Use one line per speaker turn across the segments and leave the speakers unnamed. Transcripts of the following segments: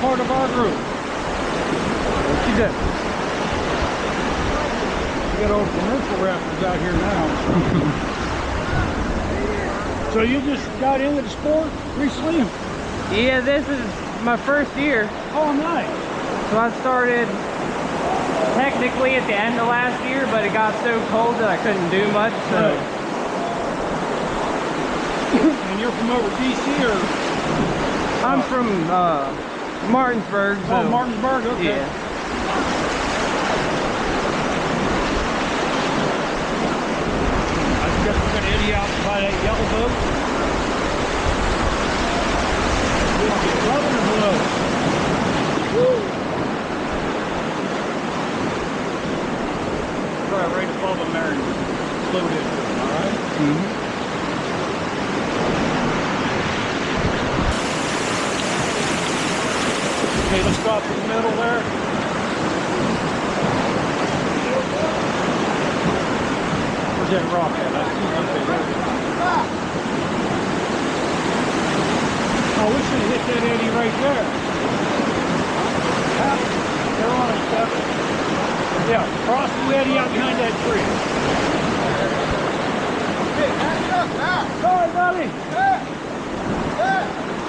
part of our group. What you do? We got old commercial rappers out here now. So you just got into the sport recently?
Yeah, this is my first year.
Oh, nice.
So I started technically at the end of last year, but it got so cold that I couldn't do much. So.
Right. And you're from over DC or?
I'm from Martinsburg. So.
Oh, Martinsburg, okay.
Yeah.
I guess we're gonna eddy out by that yellow boat. We're gonna get rubbing or below. Woo! Right above them there and float into it, alright? Mm-hmm. Okay, let's go up in the middle there. Where's that rock at? Oh, we should have hit that eddy right there. They're on it, Kevin. Yeah, cross the eddy out behind that tree.
Hey, back up now.
Sorry, buddy.
Hey,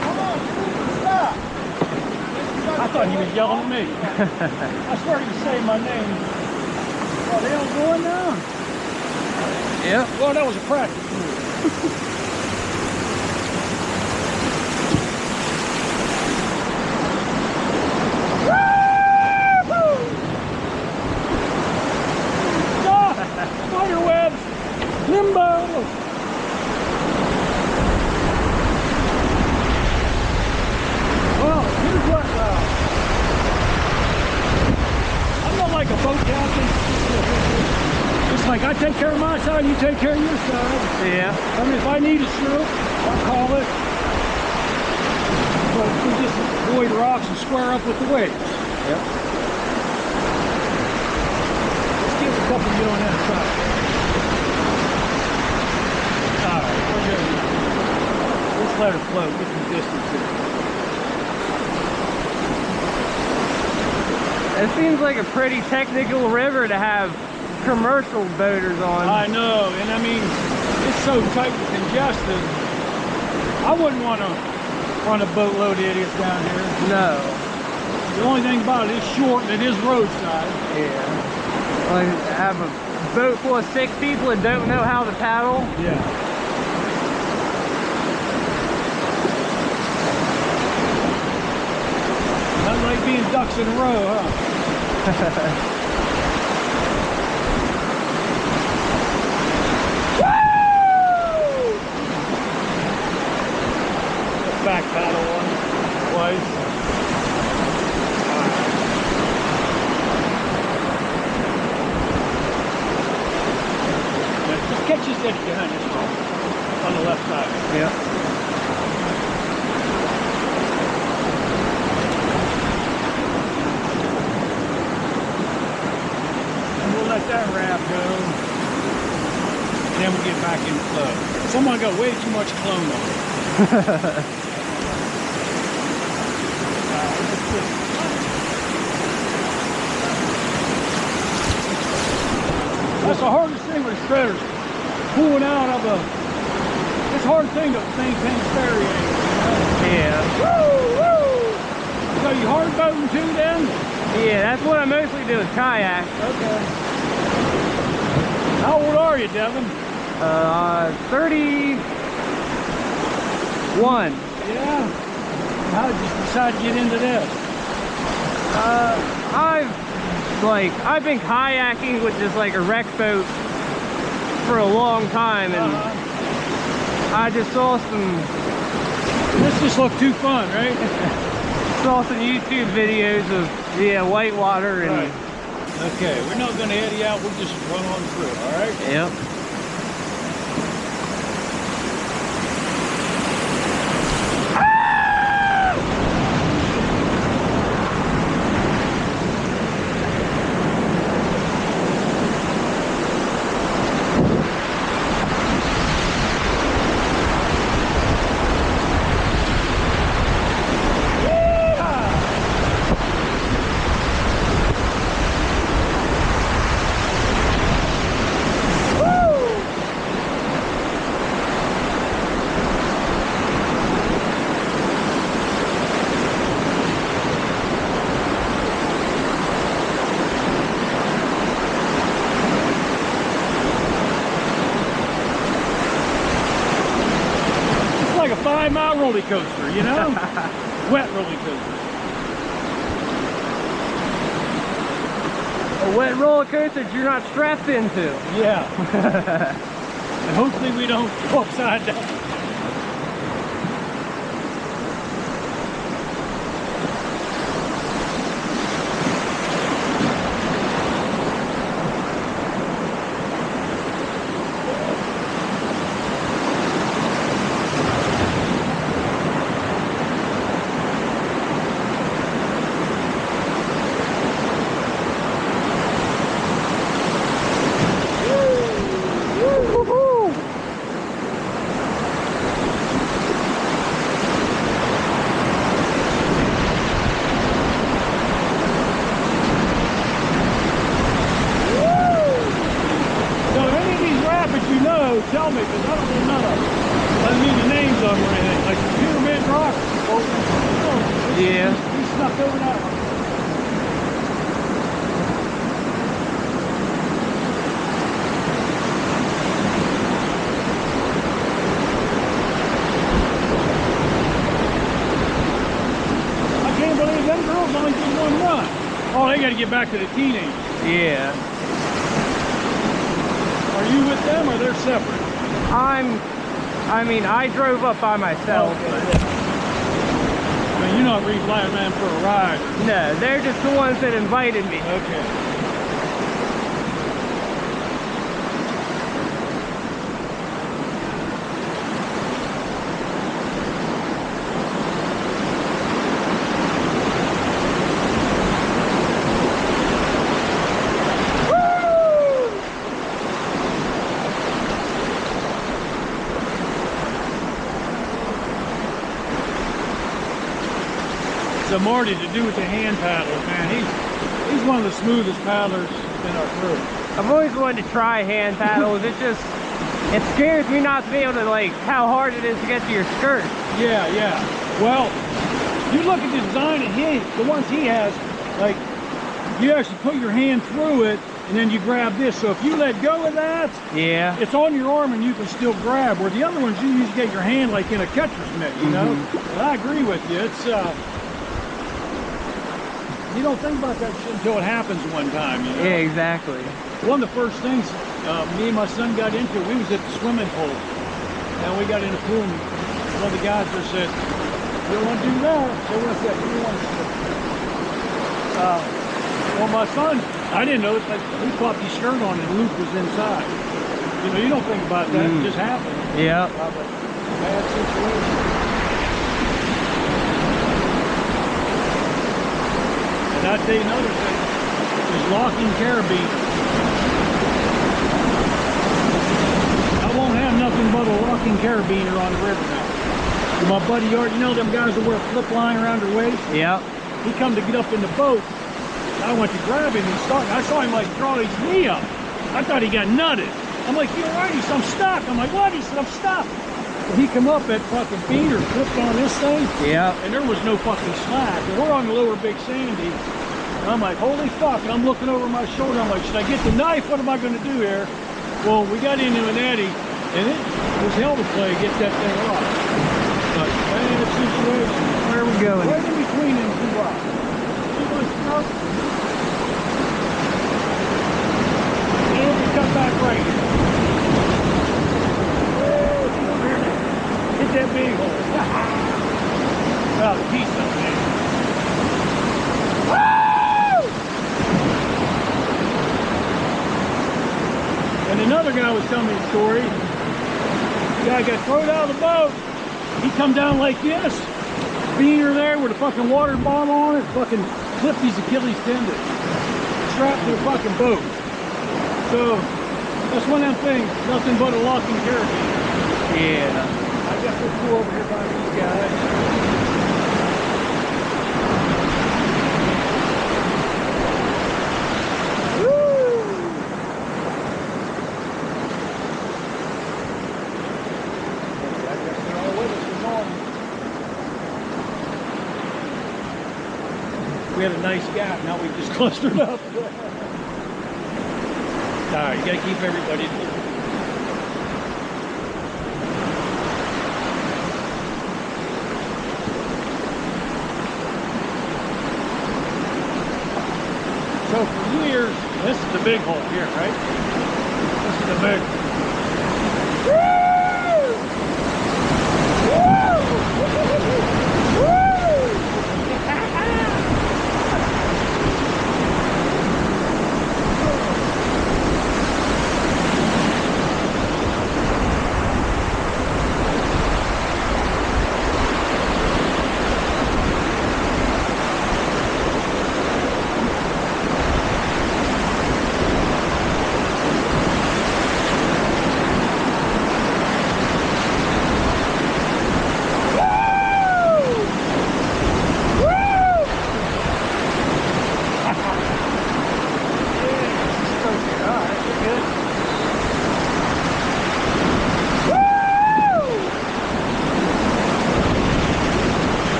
come on, stop.
I thought he was yelling at me. I started to say my name. Oh, they all going now?
Yeah.
Well, that was a practice move. Spider webs! Limbo! Well, here's what, I'm not like a boat captain. It's like I take care of my side, you take care of your side.
Yeah.
I mean, if I need a sloop, I'll call it. But we just avoid rocks and square up with the waves.
Yep.
Let's give a couple going at a time. Alright, we're good. Let's let her float, get some distance here.
It seems like a pretty technical river to have commercial boaters on.
I know, and I mean, it's so tight and congested. I wouldn't want to run a boatload of idiots down here.
No.
The only thing about it is short and it is roadside.
Yeah. Like have a boat full of 6 people and don't know how to paddle.
Yeah. Not like being ducks in a row, huh? Back paddle one twice. Now just catch this edge behind this one on the left side.
Yeah.
And we'll let that raft go. And then we'll get back in the flow. Someone got way too much clone on it. That's the hardest thing with shredders. Pulling out of it's a hard thing to maintain ferry angle, you know?
Yeah.
Woo, woo! So you hard boating too then?
Yeah, that's what I mostly do is kayak.
Okay. How old are you, Devin?
31.
Yeah. How did you decide to get into this?
I've been kayaking with just like a wreck boat for a long time, and I just saw
This just looked too fun, right?
saw some YouTube videos of Whitewater and
Right. Okay, we're not going to eddy out. We'll just run on through. All right.
yep.
5-mile roller coaster, you know? Wet roller coaster.
A wet roller coaster that you're not strapped into.
Yeah. And hopefully we don't go upside down. Tell me, because I don't know none of them. I don't need the names of them or anything. Like Pyramid Rock. Oh,
yeah.
He snuck over that one. I can't believe them girls only did one run. Oh, they got to get back to the teenagers.
Yeah.
Are you with them or they're separate?
I mean, I drove up by myself.
Okay.
But
I mean, you're not re-flying man for a ride.
no, they're just the ones that invited me.
Okay. So Marty, to do with the hand paddles, man, he's one of the smoothest paddlers in our crew.
I've always wanted to try hand paddles. It scares me not to be able to, like, how hard it is to get to your skirt.
Yeah, yeah. Well, you look at the design of the ones he has, like, you actually put your hand through it and then you grab this. So if you let go of that,
yeah,
it's on your arm and you can still grab. Where the other ones, you usually get your hand like in a catcher's mitt, you know? And I agree with you. It's, you don't think about that shit until it happens one time, you know?
Yeah, exactly.
One of the first things me and my son got into, we was at the swimming pool. And we got in the pool and one of the guys just said, "You don't want to do that." So what's that? You want to well, my son, I didn't know, it's like he popped his shirt on and Luke was inside. You know, you don't think about that, it just happened.
Yeah.
Bad situation. And I'll tell you another thing, is locking carabiner. I won't have nothing but a locking carabiner on the river now. My buddy Art, you know them guys that wear a flip line around their waist?
Yeah.
He come to get up in the boat. I went to grab him and I saw him like draw his knee up. I thought he got nutted. I'm like, "You all right?" He said, "I'm stuck." I'm like, "What?" He said, "I'm stuck." He come up at fucking feet or flipped on this thing.
Yeah.
And there was no fucking slack. And we're on the lower Big Sandy. And I'm like, holy fuck. And I'm looking over my shoulder. I'm like, should I get the knife? What am I going to do here? Well, we got into an eddy. And it was hell to play to get that thing off. But bad situation.
Where are we going?
Right in between them two rocks. See what's up? And we cut back right here. Hit that big hole. Well, the piece of it. Woo! And another guy was telling me a story. The guy got thrown out of the boat. He come down like this. Beaner there with a fucking water bottle on it. Fucking clipped his Achilles tendon. Strapped to the fucking boat. So, that's one of them things. Nothing but a locking carabiner.
Yeah.
I got this pool over here by these guys. Woo! I guess they're all with us this morning. We had a nice gap, now we just clustered up. Alright, you gotta keep everybody moving. the big hole here, right? This is the big.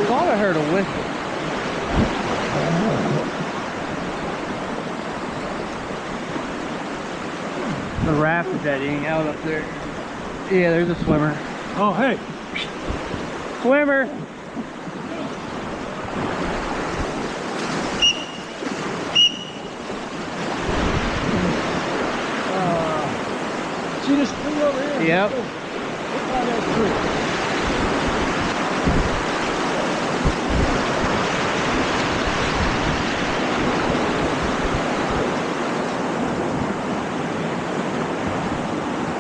Thought I heard a whistle. The raft is eddying out up there. Yeah, there's a swimmer.
Oh, hey.
Swimmer!
See this tree over here?
Yep.
Look by that tree.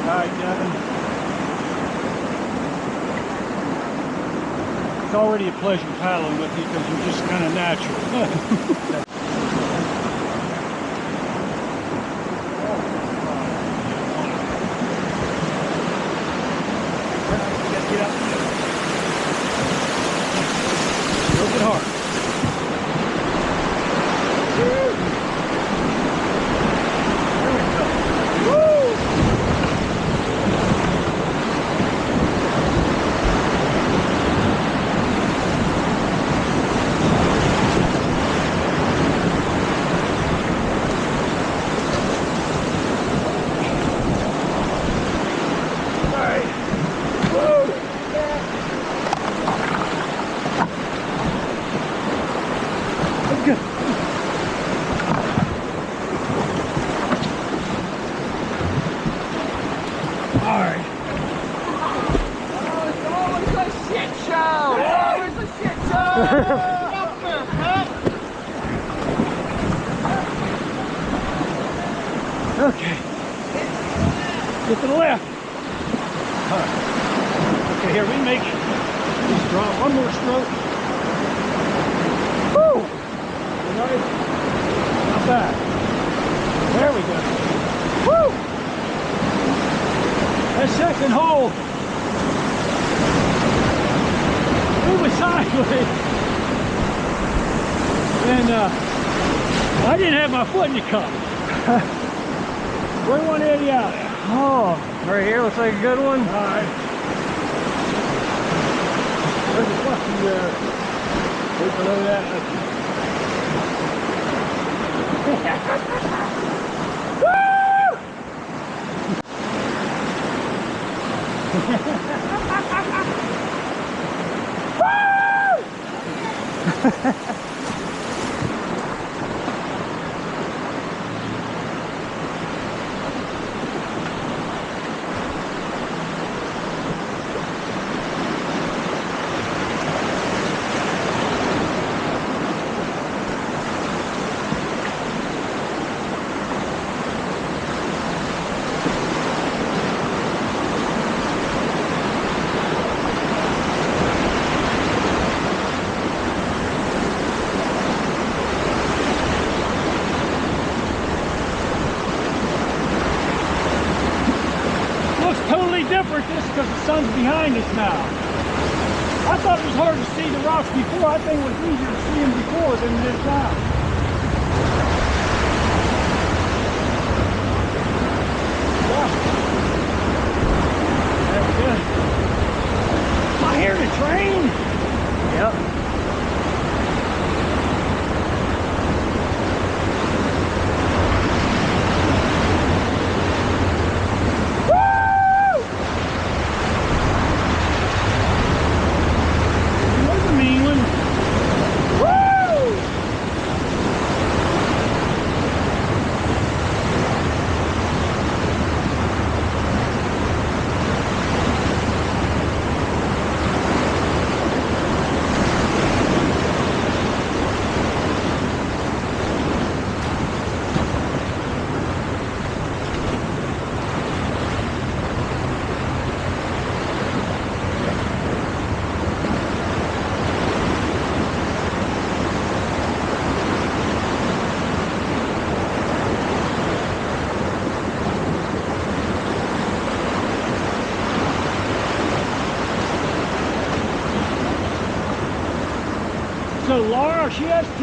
All right, Devin. It's already a pleasure paddling with you because you're just kind of natural. Get up. Stroke it hard. There we go. Woo! Okay. Get to the left. All right. Okay, here we make this draw. One more stroke. Woo! Right. Not bad. There we go. Woo! That second hole. It was sideways. And I didn't have my foot in the cup. Where one eddy out?
Oh, right here looks like a good one.
All right. There's a fucking right below that. Different just because the sun's behind us now. I thought it was hard to see the rocks before. I think it was easier to see them before than it is now. Yeah. That's good. Am I hearing a train?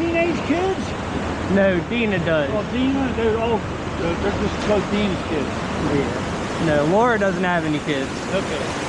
teenage kids?
No, Dina does.
Oh, Dina, they're just both Dina's kids.
Yeah. No, Laura doesn't have any kids.
Okay.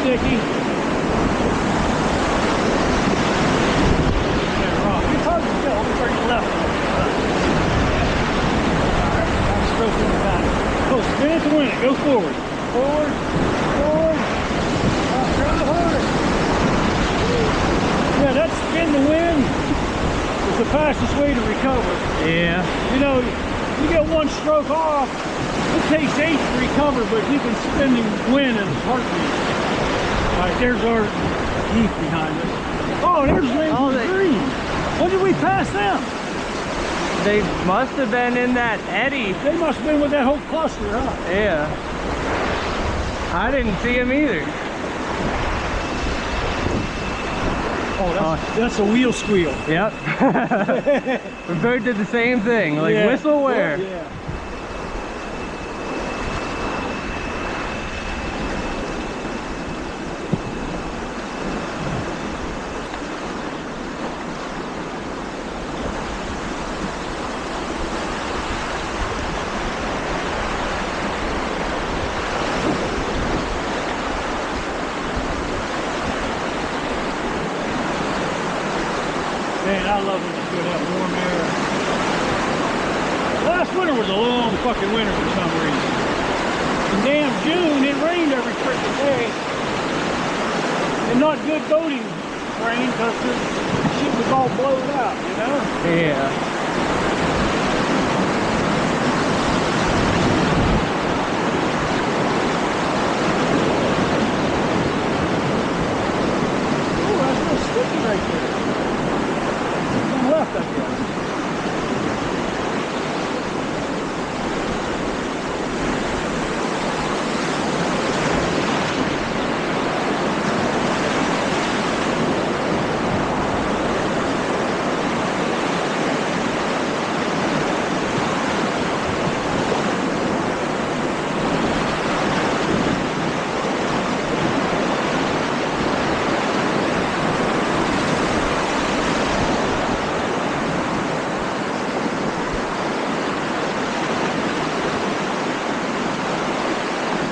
Sticky. Yeah, wrong. It's hard to tell. Let me turn you left. Alright, I'm stroking the back. Go spin it to win it. Go forward. Forward. Forward. Try harder. Yeah, that spin to win is the fastest way to recover.
Yeah.
You know, you get one stroke off, it takes 8 to recover, but you can spin and win in a heartbeat. Alright, there's our heath behind us. Oh, there's Ranger Green. When did we pass them?
They must have been in that eddy.
They must have been with that whole cluster, huh?
Yeah. I didn't see them either.
Oh, that's a wheel squeal.
Yep. We both did the same thing. Like,
Yeah.
whistle where?
Yeah. Man, I love when you feel that warm air. Last winter was a long fucking winter for some reason. In damn June, it rained every freaking day. And not good boating rain because the shit was all blown out, you know?
Yeah.
Oh, that's real sticky right there. Left, I guess.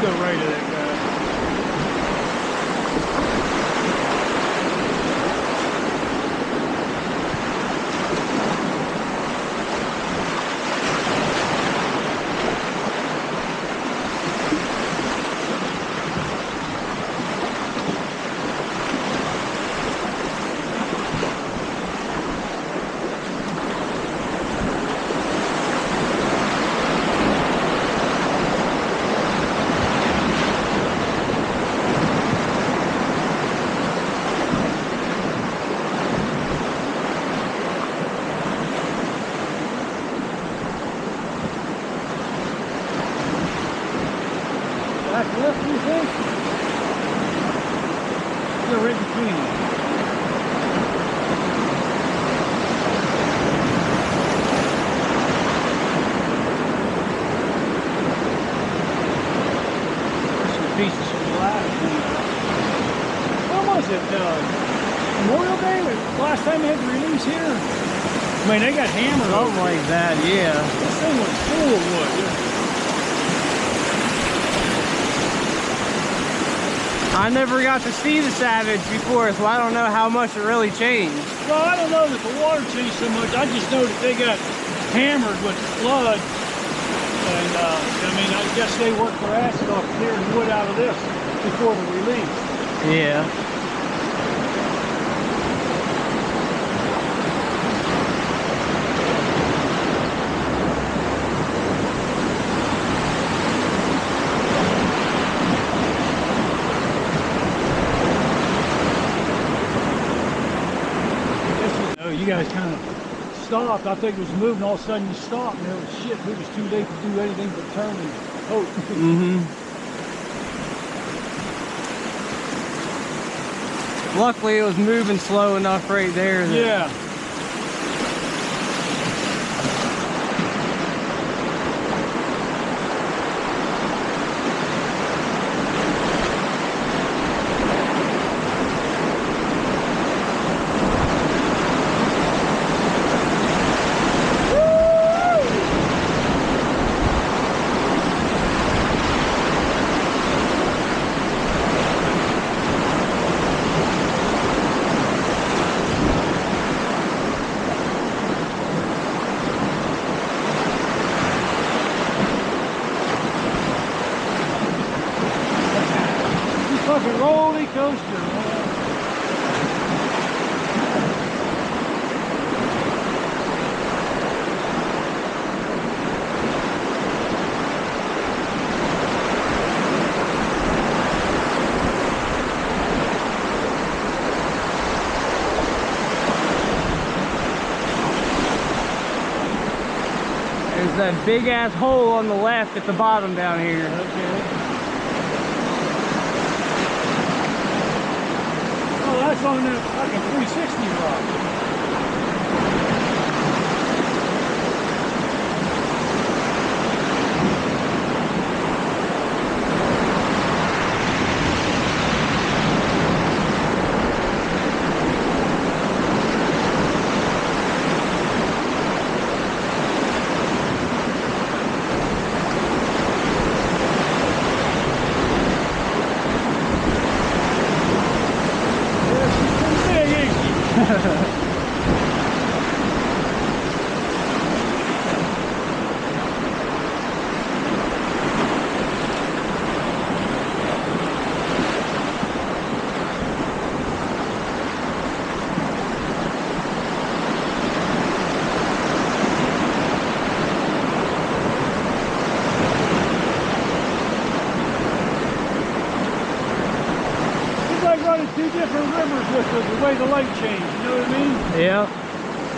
Go right to that guy. Back left, you think? They're right between them. There's some pieces of glass. When was it? Memorial Day? Last time they had the release here? I mean, they got hammered.
Something like that, yeah.
This thing was full of wood.
I never got to see the Savage before, so I don't know how much it really changed.
Well, I don't know that the water changed so much. I just know that they got hammered with flood I mean, I guess they worked their asses off clearing wood out of this before the release.
Yeah.
You guys kind of stopped. I think it was moving. All of a sudden you stopped, and it was shit. It was too late to do anything but turn and hope.
Luckily, it was moving slow enough right there. That
Yeah. Fucking roller coaster, man.
There's that big ass hole on the left at the bottom down here.
Okay. Oh, that's on that fucking 360 rock. Two different rivers with the way the light changed, you know what I mean?
Yeah.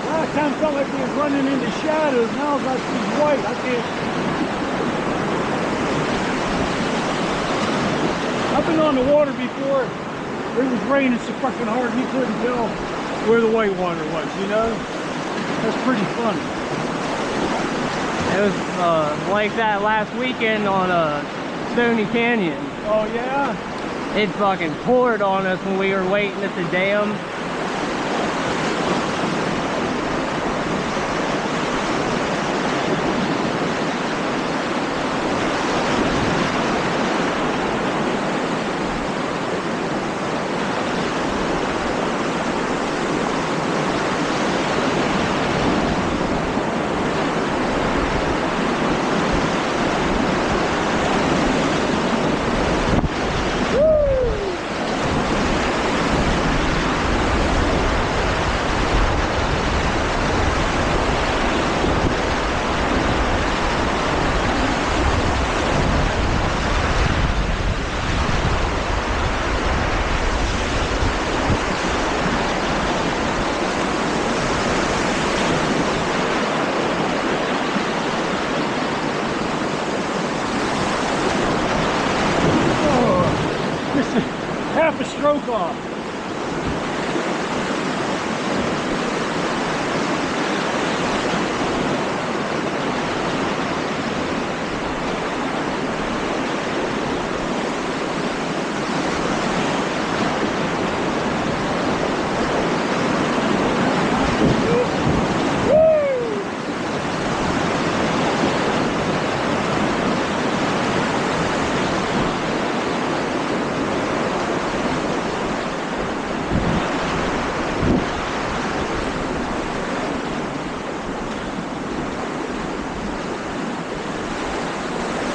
Last time it felt like we was running into shadows, now it's like she's white. I can't. I've been on the water before. It was raining so fucking hard you couldn't tell where the whitewater was, you know? That's pretty funny.
It was like that last weekend on Stony Canyon.
Oh yeah?
It fucking poured on us when we were waiting at the dam.
Half a stroke off.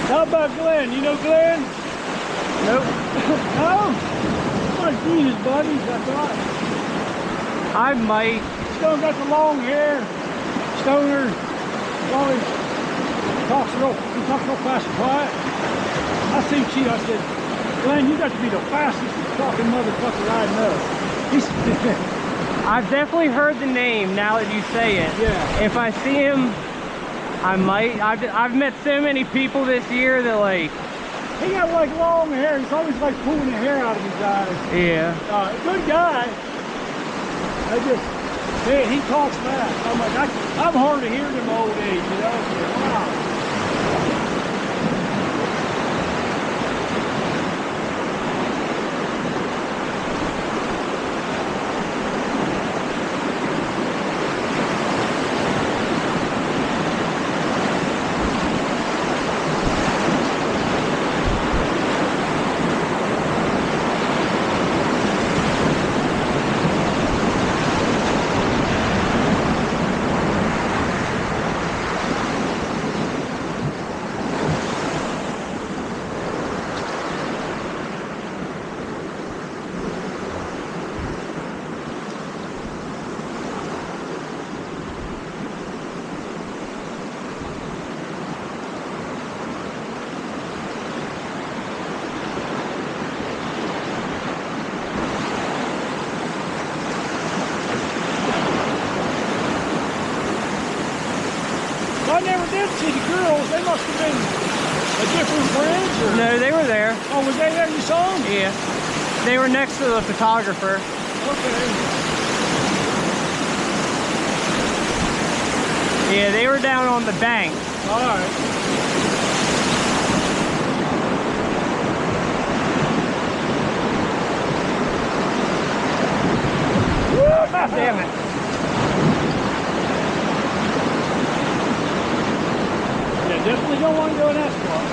How about Glenn? You know Glenn?
Nope.
No? Might be his buddies, I thought.
I might.
Stone got the long hair. Stoner. Always talks real fast and quiet. I seen Chief, I said, Glenn, you got to be the fastest talking motherfucker I know. He's
I've definitely heard the name now that you say it.
Yeah.
If I see him, I might. I've met so many people this year that like.
He got like long hair. He's always like pulling the hair out of his eyes.
Yeah.
Good guy. Man, he talks fast. I'm like, I'm hard to hear in my old age, you know? Wow. I never did see the girls. They must have been a different branch or...
No, they were there.
Oh, was they there? You saw them?
Yeah. They were next to the photographer.
Okay.
Yeah, they were down on the bank.
All right.
Damn it.
Yeah, definitely don't want to go in that spot.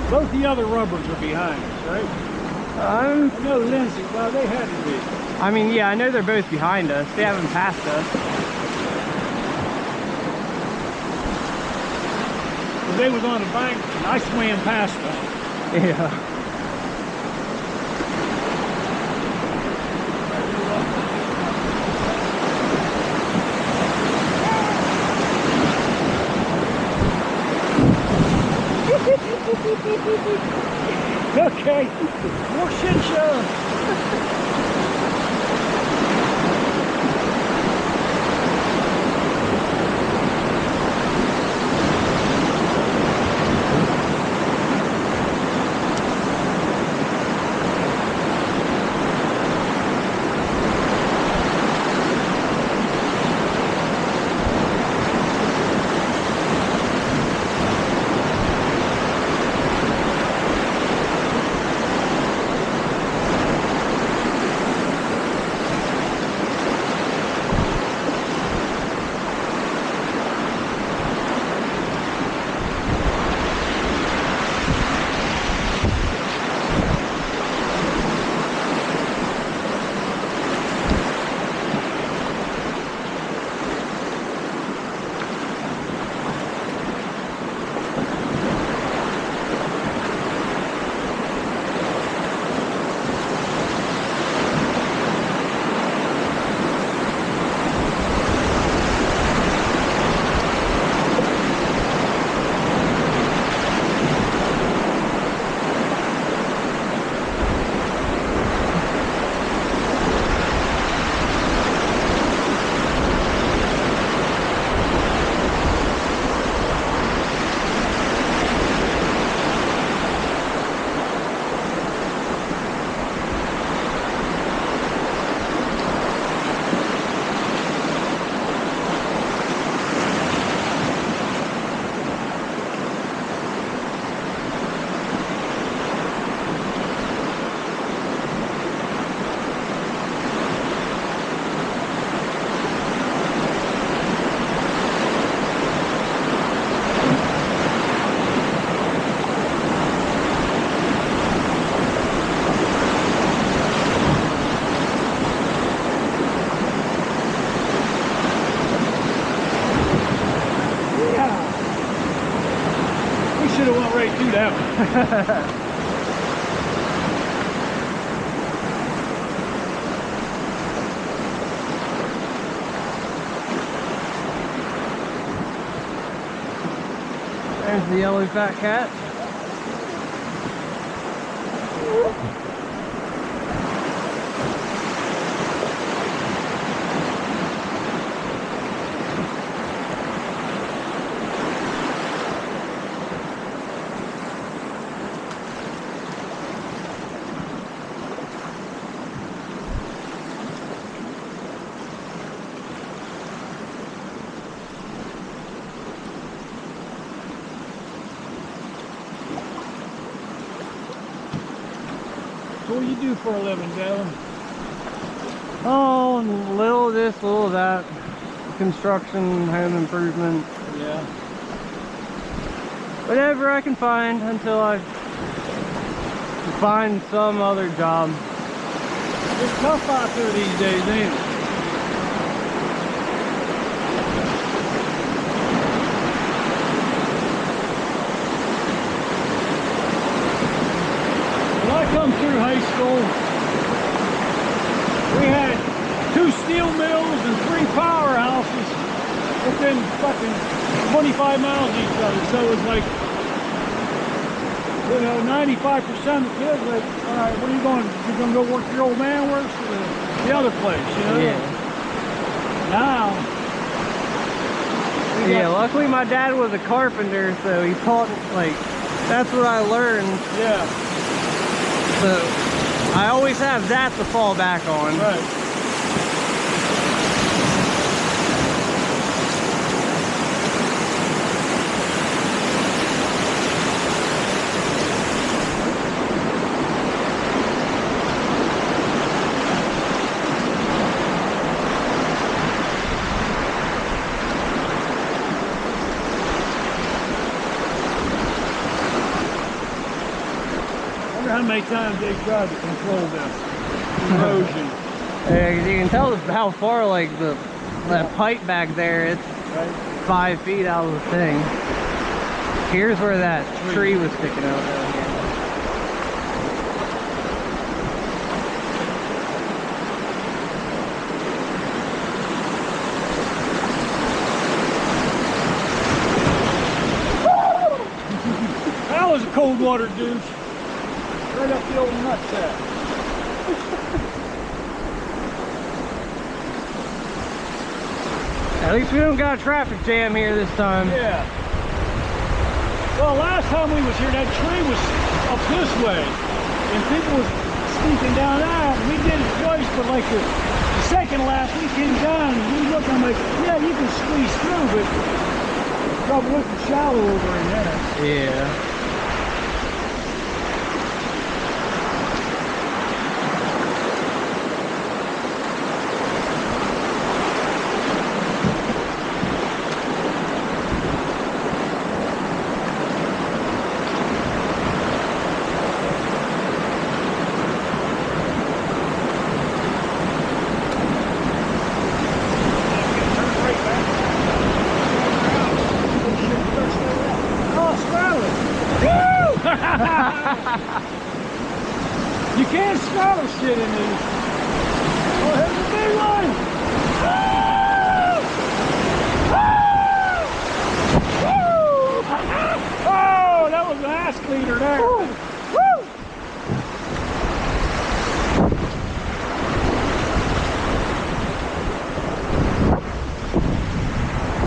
Both the other rubbers are behind us, right? I know Lindsay, well, they had to be.
I mean, yeah, I know they're both behind us. They haven't passed us.
They was on the bank and I swam past them.
Yeah.
Okay, more shit show. about ready to do that one.
There's the yellow fat cat.
So what do you do for a living, Dylan?
Oh, little this, little that. Construction, home improvement.
Yeah.
Whatever I can find until I find some other job.
It's tough out there these days, ain't it? When I come through high school, we had 2 steel mills and 3 powerhouses within fucking 25 miles of each other. So it was like, you know, 95% of the kids like, all right, where are you going? You're going to go work your old man works or the other place, you know?
Yeah.
Now.
Yeah, luckily my dad was a carpenter, so he taught, like, that's what I learned.
Yeah.
So I always have that to fall back on.
Right. How many times they tried to control this erosion?
You can tell how far, like, that pipe back there, it's
Right?
5 feet out of the thing. Here's where that tree was sticking out down here.
That was a cold water douche. Right up the old nutsack.
At least we don't got a traffic jam here this time.
Yeah. Well, last time we was here, that tree was up this way, and people was sneaking down that. We did it twice, but like the second last, we came down and we looked. I'm like, yeah, you can squeeze through, but the trouble with the shallow over in there.
Yeah.
You can't swallow shit in these. Oh, here's the big one! Oh, that was an ass cleaner there.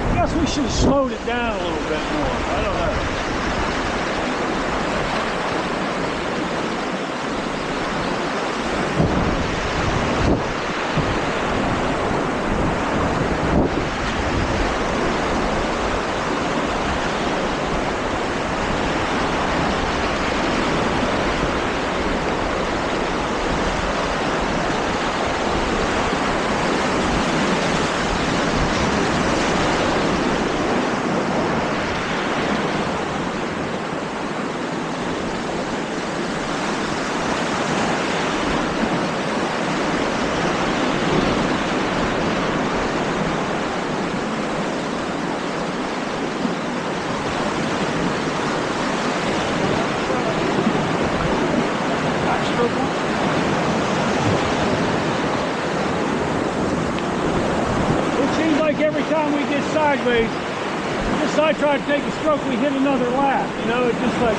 I guess we should have slowed it down a little bit more. I don't know. sideways. Just I tried to take a stroke, we hit another lap. You know, it's just like.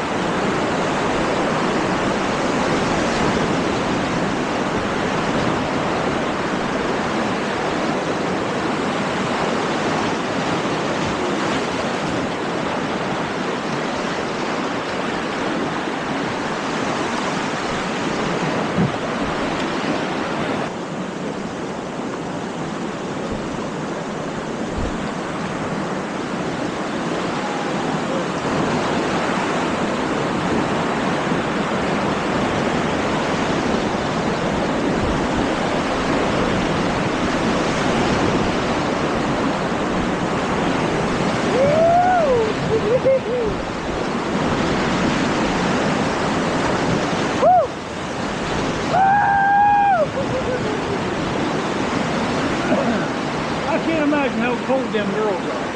I can't imagine how cold them girls are.